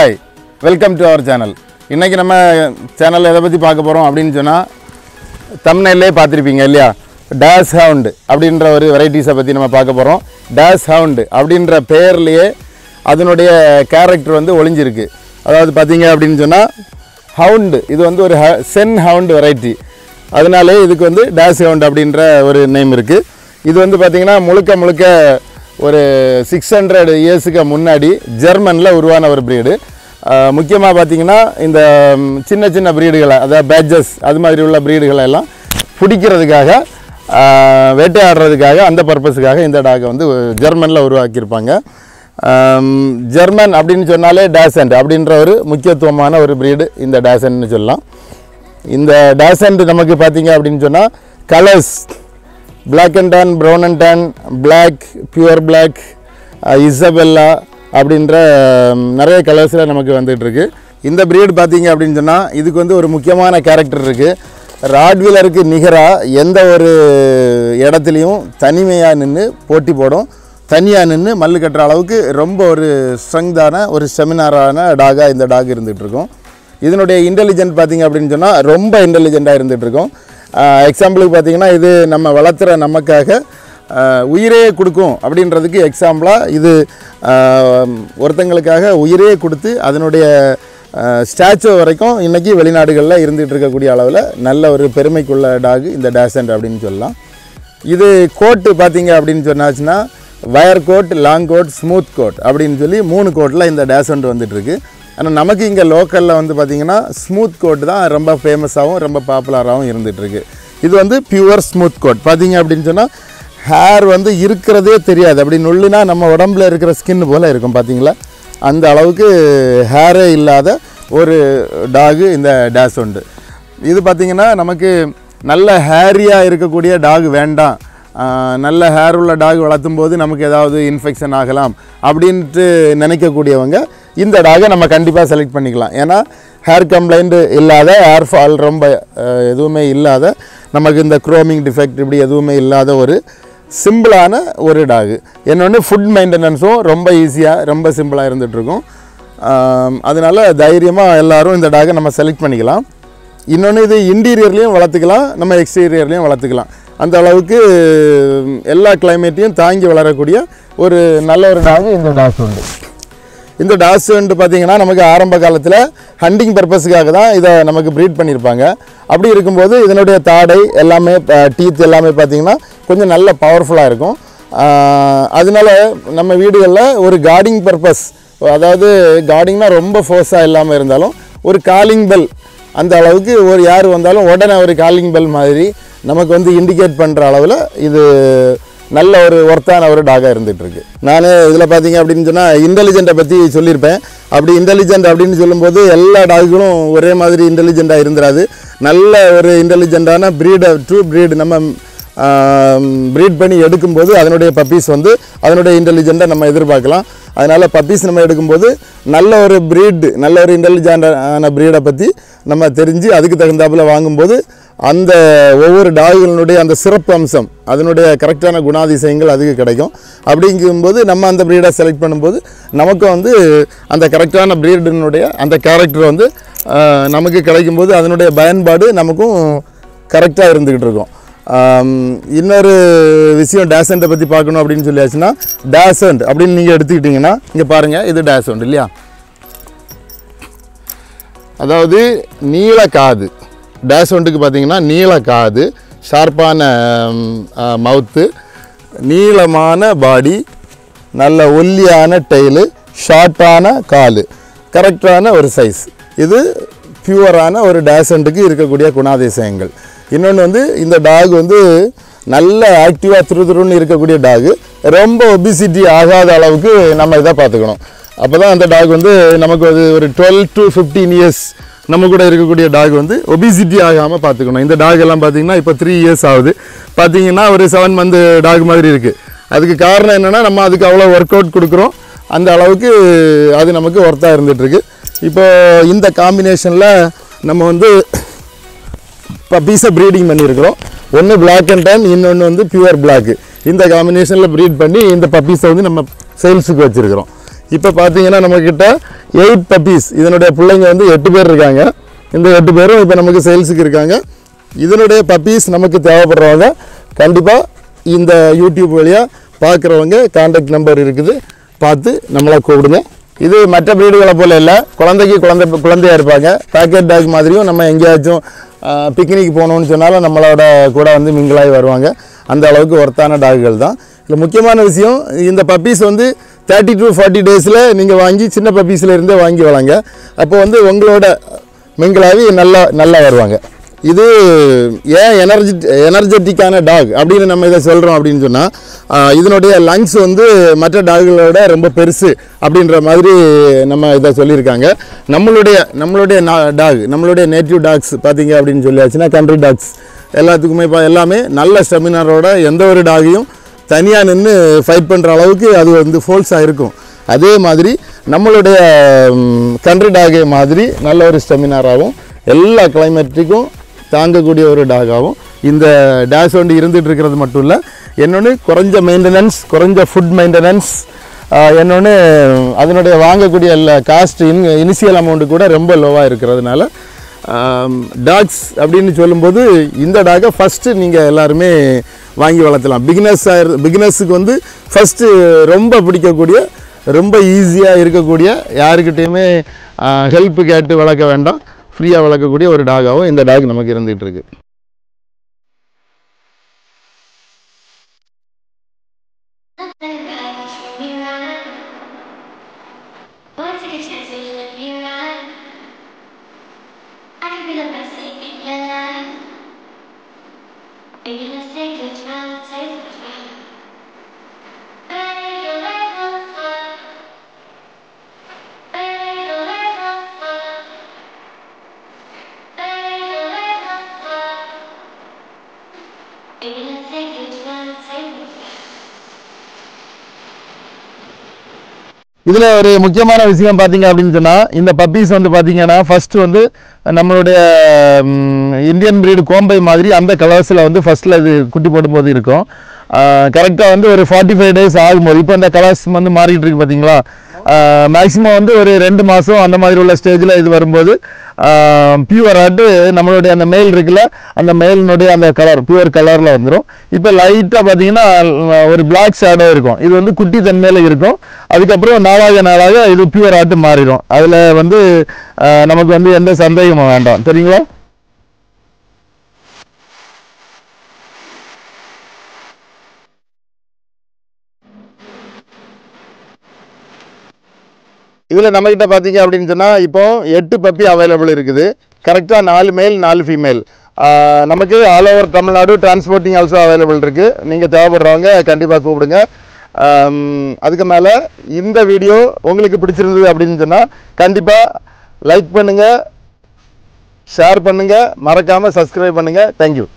Hi, welcome to our channel. இன்றைக்கி நம்ம சேனலில் எதை பற்றி பார்க்க போகிறோம் அப்படின்னு சொன்னால், தம்ப்நெயிலே பார்த்துருப்பீங்க இல்லையா, டேஷ் ஹவுண்டு அப்படின்ற ஒரு வெரைட்டிஸை பற்றி நம்ம பார்க்க போகிறோம். டேஷ் ஹவுண்டு அப்படின்ற பேர்லேயே அதனுடைய கேரக்டர் வந்து ஒளிஞ்சிருக்கு. அதாவது பார்த்தீங்க அப்படின்னு சொன்னால், ஹவுண்டு இது வந்து ஒரு சென் ஹவுண்டு வெரைட்டி, அதனாலே இதுக்கு வந்து டேஷ் ஹவுண்டு அப்படின்ற ஒரு நேம் இருக்குது. இது வந்து பார்த்திங்கன்னா முழுக்க ஒரு 600 இயர்ஸுக்கு முன்னாடி ஜெர்மனில் உருவான ஒரு ப்ரீடு. முக்கியமாக பார்த்திங்கன்னா இந்த சின்ன ப்ரீடுகளை, அதாவது பேட்ஜஸ் அது மாதிரி உள்ள ப்ரீடுகளை எல்லாம் பிடிக்கிறதுக்காக, வேட்டையாடுறதுக்காக, அந்த பர்பஸுக்காக இந்த டாகை வந்து ஜெர்மனில் உருவாக்கியிருப்பாங்க. ஜெர்மன் அப்படின்னு சொன்னாலே டேசண்ட் அப்படின்ற ஒரு முக்கியத்துவமான ஒரு ப்ரீடு இந்த டேசண்ட்னு சொல்லலாம். இந்த டேசண்ட் நமக்கு பார்த்திங்க அப்படின்னு சொன்னால் colours black and tan, brown and tan, black, pure black, Isabella அப்படின்ற நிறைய கலர்ஸில் நமக்கு வந்துகிட்ருக்கு. இந்த ப்ரீடு பார்த்திங்க அப்படின்னு சொன்னால் இதுக்கு வந்து ஒரு முக்கியமான கேரக்டர் இருக்குது. ராட்வீலருக்கு நிகராக எந்த ஒரு இடத்துலையும் தனிமையாக நின்று போட்டி போடும், தனியாக நின்று மல்லு கட்டுற அளவுக்கு ரொம்ப ஒரு ஸ்ட்ரெங்தான ஒரு ஸ்டெமினாரான டாகாக இந்த டாக் இருந்துகிட்ருக்கும். இதனுடைய இன்டெலிஜென்ட் பார்த்திங்க அப்படின்னு சொன்னால் ரொம்ப இன்டெலிஜெண்ட்டாக இருந்துகிட்ருக்கும். எக்ஸாம்பிளுக்கு பார்த்திங்கன்னா இது நம்ம வளர்த்துற நமக்காக உயிரே கொடுக்கும் அப்படின்றதுக்கு எக்ஸாம்பிளாக இது ஒருத்தங்களுக்காக உயிரே கொடுத்து அதனுடைய ஸ்டாச்சு வரைக்கும் இன்றைக்கி வெளிநாடுகளில் இருந்துகிட்டு இருக்கக்கூடிய அளவில் நல்ல ஒரு பெருமைக்குள்ள டாக் இந்த டேசண்ட் அப்படின்னு சொல்லலாம். இது கோட்டு பார்த்திங்க அப்படின்னு சொன்னாச்சுன்னா wire coat, long coat, smooth coat அப்படின்னு சொல்லி 3 கோட்டில் இந்த டேசண்ட் வந்துட்டுருக்கு. ஆனால் நமக்கு இங்கே லோக்கலில் வந்து பார்த்திங்கன்னா ஸ்மூத் கோட் தான் ரொம்ப ஃபேமஸாகவும் ரொம்ப பாப்புலராகவும் இருந்துகிட்ருக்கு. இது வந்து பியூர் ஸ்மூத் கோட். பார்த்திங்க அப்படின்னு சொன்னால் ஹேர் வந்து இருக்கிறதே தெரியாது, அப்படி நுள்ளினா நம்ம உடம்புல இருக்கிற ஸ்கின் போல் இருக்கும். பார்த்திங்களா, அந்த அளவுக்கு ஹேரே இல்லாத ஒரு டாகு இந்த டேசண்ட். இது பார்த்திங்கன்னா நமக்கு நல்ல ஹேரியாக இருக்கக்கூடிய டாக் வேண்டாம், நல்ல ஹேர் உள்ள டாக் வளர்த்தும் போது நமக்கு ஏதாவது இன்ஃபெக்ஷன் ஆகலாம் அப்படின்ட்டு நினைக்கக்கூடியவங்க இந்த டாகை நம்ம கண்டிப்பாக செலக்ட் பண்ணிக்கலாம். ஏன்னா ஹேர் கம்ப்ளைண்ட் இல்லாத, ஹேர் ஃபால் ரொம்ப எதுவுமே இல்லாத, நமக்கு இந்த க்ரோமிங் டிஃபெக்ட் இப்படி எதுவுமே இல்லாத ஒரு சிம்பிளான ஒரு டாகு. இன்னொன்று ஃபுட் மெயின்டெனன்ஸும் ரொம்ப ஈஸியாக ரொம்ப சிம்பிளாக இருந்துகிட்ருக்கும். அதனால் தைரியமாக எல்லோரும் இந்த டாகை நம்ம செலக்ட் பண்ணிக்கலாம். இன்னொன்று இது இன்டீரியர்லேயும் வளர்த்துக்கலாம், நம்ம எக்ஸ்டீரியர்லேயும் வளர்த்துக்கலாம். அந்த அளவுக்கு எல்லா கிளைமேட்டையும் தாங்கி வளரக்கூடிய ஒரு நல்ல ஒரு டாக் இந்த டேசண்ட். இந்த டேசண்ட் பார்த்திங்கன்னா நமக்கு ஆரம்ப காலத்தில் ஹண்டிங் பர்பஸுக்காக தான் இதை நமக்கு ப்ரீட் பண்ணியிருப்பாங்க. அப்படி இருக்கும்போது இதனுடைய தாடை எல்லாமே, டீத் எல்லாமே பார்த்திங்கன்னா கொஞ்சம் நல்ல பவர்ஃபுல்லாக இருக்கும். அதனால நம்ம வீடுகளில் ஒரு கார்டிங் பர்பஸ், அதாவது கார்டிங்னால் ரொம்ப ஃபோர்ஸாக இல்லாமல் இருந்தாலும் ஒரு காலிங் பெல், அந்த அளவுக்கு ஒரு யார் வந்தாலும் உடனே ஒரு காலிங் பெல் மாதிரி நமக்கு வந்து இண்டிகேட் பண்ணுற அளவில் இது நல்ல ஒரு ஒர்த்தான ஒரு டாகாக இருந்துகிட்ருக்கு. நான் இதில் பார்த்திங்க அப்படின்னு சொன்னால் இன்டெலிஜென்ட்டை பற்றி சொல்லியிருப்பேன். அப்படி இன்டெலிஜென்ட் அப்படின்னு சொல்லும்போது எல்லா டாகுகளும் ஒரே மாதிரி இன்டெலிஜென்ட்டாக இருந்துடாது. நல்ல ஒரு இன்டெலிஜென்ட்டான ப்ரீடை, ட்ரூ ப்ரீடு நம்ம ப்ரீட் பண்ணி எடுக்கும்போது அதனுடைய பப்பீஸ் வந்து அதனுடைய இன்டெலிஜென்ட்டை நம்ம எதிர்பார்க்கலாம். அதனால் பப்பீஸ் நம்ம எடுக்கும்போது நல்ல ஒரு ப்ரீடு, நல்ல ஒரு இன்டெலிஜென்ட்டான ப்ரீடை பற்றி நம்ம தெரிஞ்சு அதுக்கு தகுந்தாப்பில் வாங்கும்போது அந்த ஒவ்வொரு டாகுகளினுடைய அந்த சிறப்பு அம்சம், அதனுடைய கரெக்டான குணாதிசயங்கள் அதுக்கு கிடைக்கும். அப்படிங்கும்போது நம்ம அந்த ப்ரீடை செலக்ட் பண்ணும்போது நமக்கும் வந்து அந்த கரெக்டான ப்ரீடினுடைய அந்த கேரக்டர் வந்து நமக்கு கிடைக்கும்போது அதனுடைய பயன்பாடு நமக்கும் கரெக்டாக இருந்துக்கிட்டு இருக்கும். இன்னொரு விஷயம் டேசண்ட்டை பற்றி பார்க்கணும் அப்படின்னு சொல்லியாச்சுன்னா, டேசண்ட் அப்படின்னு நீங்கள் எடுத்துக்கிட்டிங்கன்னா இங்கே பாருங்கள், இது டேசண்ட் இல்லையா, அதாவது நீல காது. டேசண்ட்டுக்கு பார்த்திங்கன்னா நீல காது, ஷார்ப்பான மவுத்து, நீளமான பாடி, நல்ல ஒல்லியான டெய்லு, ஷார்ட்டான காலு, கரெக்டான ஒரு சைஸ். இது பியூவரான ஒரு டேசண்ட்டுக்கு இருக்கக்கூடிய குணாதிசயங்கள். இன்னொன்று வந்து இந்த டாக் வந்து நல்ல ஆக்டிவாக துருதுருன்னு இருக்கக்கூடிய டாகு, ரொம்ப ஒபிசிட்டி ஆகாத அளவுக்கு நம்ம இதை பார்த்துக்கணும். அப்போ தான் அந்த டாக் வந்து நமக்கு ஒரு 12 to 15 இயர்ஸ் நம்ம கூட இருக்கக்கூடிய டாக் வந்து ஒபிசிட்டி ஆகாமல் பார்த்துக்கணும். இந்த டாக் எல்லாம் பார்த்திங்கன்னா இப்போ 3 இயர்ஸ் ஆகுது. பார்த்திங்கன்னா ஒரு 7 மந்த் டாக் மாதிரி இருக்குது. அதுக்கு காரணம் என்னென்னா நம்ம அதுக்கு அவ்வளோ ஒர்க் அவுட் கொடுக்குறோம், அந்த அளவுக்கு அது நமக்கு ஒர்த்தாக இருந்துகிட்ருக்கு. இப்போ இந்த காம்பினேஷனில் நம்ம வந்து பப்பீஸை ப்ரீடிங் பண்ணியிருக்கிறோம். ஒன்று பிளாக் அண்ட் டேன், இன்னொன்று வந்து பியூர் பிளாக்கு. இந்த காம்பினேஷனில் ப்ரீட் பண்ணி இந்த பப்பீஸை வந்து நம்ம சேல்ஸுக்கு வச்சுருக்கிறோம். இப்போ பார்த்தீங்கன்னா நம்மக்கிட்ட 8 பப்பீஸ். இதனுடைய பிள்ளைங்க வந்து 8 பேர் இருக்காங்க. இந்த 8 பேரும் இப்போ நமக்கு சேல்ஸுக்கு இருக்காங்க. இதனுடைய பப்பீஸ் நமக்கு தேவைப்படுறவங்க கண்டிப்பாக இந்த யூடியூப் வழியாக பார்க்குறவங்க கான்டாக்ட் நம்பர் இருக்குது, பார்த்து நம்மளை கூப்பிடுங்க. இது மற்ற ப்ரீடுகளை போல் இல்லை, குழந்தையாக இருப்பாங்க. பேக்கெட் டாக் மாதிரியும் நம்ம எங்கேயாச்சும் பிக்னிக் போகணுன்னு சொன்னாலும் நம்மளோட கூட வந்து மிங்கிளாகி வருவாங்க. அந்த அளவுக்கு ஒர்த்தான டாகுகள் தான். இதில் முக்கியமான விஷயம், இந்த பப்பீஸ் வந்து 30 to 40 டேஸில் நீங்கள் வாங்கி சின்ன பப்பீஸில் இருந்தே வாங்கி வளங்க. அப்போ வந்து உங்களோட மிங்கிளாகி நல்லா வருவாங்க. இது ஏன் எனர்ஜெட்டிக்கான டாக் அப்படின்னு நம்ம இதை சொல்கிறோம் அப்படின்னு சொன்னால், இதனுடைய லங்ஸ் வந்து மற்ற டாகுகளோட ரொம்ப பெருசு அப்படின்ற மாதிரி நம்ம இதை சொல்லியிருக்காங்க. நம்மளுடைய டாக், நம்மளுடைய நேட்டிவ் டாக்ஸ் பார்த்தீங்க அப்படின்னு சொல்லியாச்சுன்னா கண்ட்ரி டாக்ஸ் எல்லாத்துக்குமே எல்லாமே நல்ல ஸ்டெமினரோட எந்த ஒரு டாகையும் தனியாக நின்று ஃபைட் பண்ணுற அளவுக்கு அது வந்து ஃபோல்ஸாக இருக்கும். அதே மாதிரி நம்மளுடைய கண்ட்ரி டாகே மாதிரி நல்ல ஒரு ஸ்டெமினராகவும் எல்லா கிளைமேட்டுக்கும் தாங்கக்கூடிய ஒரு டாகாகவும் இந்த டேஷ் வண்டி இருந்துகிட்டு இருக்கிறது மட்டும் இல்லை, இன்னொன்று குறைஞ்ச மெயின்டெனன்ஸ், குறைஞ்ச ஃபுட் மெயின்டெனன்ஸ், இன்னொன்று அதனுடைய வாங்கக்கூடிய காஸ்ட் இனிஷியல் அமௌண்ட்டு கூட ரொம்ப லோவாக இருக்கிறதுனால டாக்ஸ் அப்படின்னு சொல்லும்போது இந்த டாகை ஃபஸ்ட்டு நீங்கள் எல்லாருமே வாங்கி வளர்த்தலாம். பிகினர்ஸுக்கு வந்து ஃபஸ்ட்டு ரொம்ப பிடிக்கக்கூடிய, ரொம்ப ஈஸியாக இருக்கக்கூடிய, யாருக்கிட்டையுமே ஹெல்ப்பு கேட்டு வளர்க்க வேண்டாம், ஃப்ரீயாக வளர்க்கக்கூடிய ஒரு டாகாகவும் இந்த டாக் நமக்கு இருந்துகிட்டு இருக்கு. இதில் ஒரு முக்கியமான விஷயம் பார்த்தீங்க அப்படின்னு சொன்னால், இந்த பப்பீஸ் வந்து பார்த்தீங்கன்னா ஃபஸ்ட்டு வந்து நம்மளுடைய இந்தியன் ப்ரீடு கோம்பை மாதிரி அந்த கலர்ஸில் வந்து ஃபஸ்ட்டில் இது குட்டி போடும்போது இருக்கும். கரெக்டாக வந்து ஒரு 45 டேஸ் ஆகும்போது, இப்போ இந்த கலர்ஸ் வந்து மாறிட்டு இருக்கு பார்த்தீங்களா, மேக்ஸிமம் வந்து ஒரு 2 மாதம் அந்த மாதிரி உள்ள ஸ்டேஜில் இது வரும்போது பியூராட்டு நம்மளுடைய அந்த மேல் இருக்குல்ல, அந்த மேலினுடைய அந்த கலர் பியூர் கலரில் வந்துடும். இப்போ லைட்டாக பார்த்தீங்கன்னா ஒரு பிளாக் ஷேடோ இருக்கும், இது வந்து குட்டி தன்மையில் இருக்கும். அதுக்கப்புறம் நாளாக இது பியூர் ஆட்டு மாறிடும். அதில் வந்து நமக்கு வந்து எந்த சந்தேகமும் வேண்டாம், சரிங்களா? இதில் நம்மகிட்ட பார்த்தீங்க அப்படின்னு சொன்னால் இப்போ 8 பப்பி அவைலபிள் இருக்குது. கரெக்டாக 4 மேல் 4 ஃபீமேல். நமக்கு all over Tamil Nadu transporting also available இருக்குது. நீங்கள் தேவைப்படுறவங்க கண்டிப்பாக கூப்பிடுங்க. அதுக்கு மேலே இந்த வீடியோ உங்களுக்கு பிடிச்சிருந்தது அப்படின்னு சொன்னால் கண்டிப்பாக லைக் பண்ணுங்கள், ஷேர் பண்ணுங்கள், மறக்காமல் சப்ஸ்கிரைப் பண்ணுங்கள். தேங்க்யூ.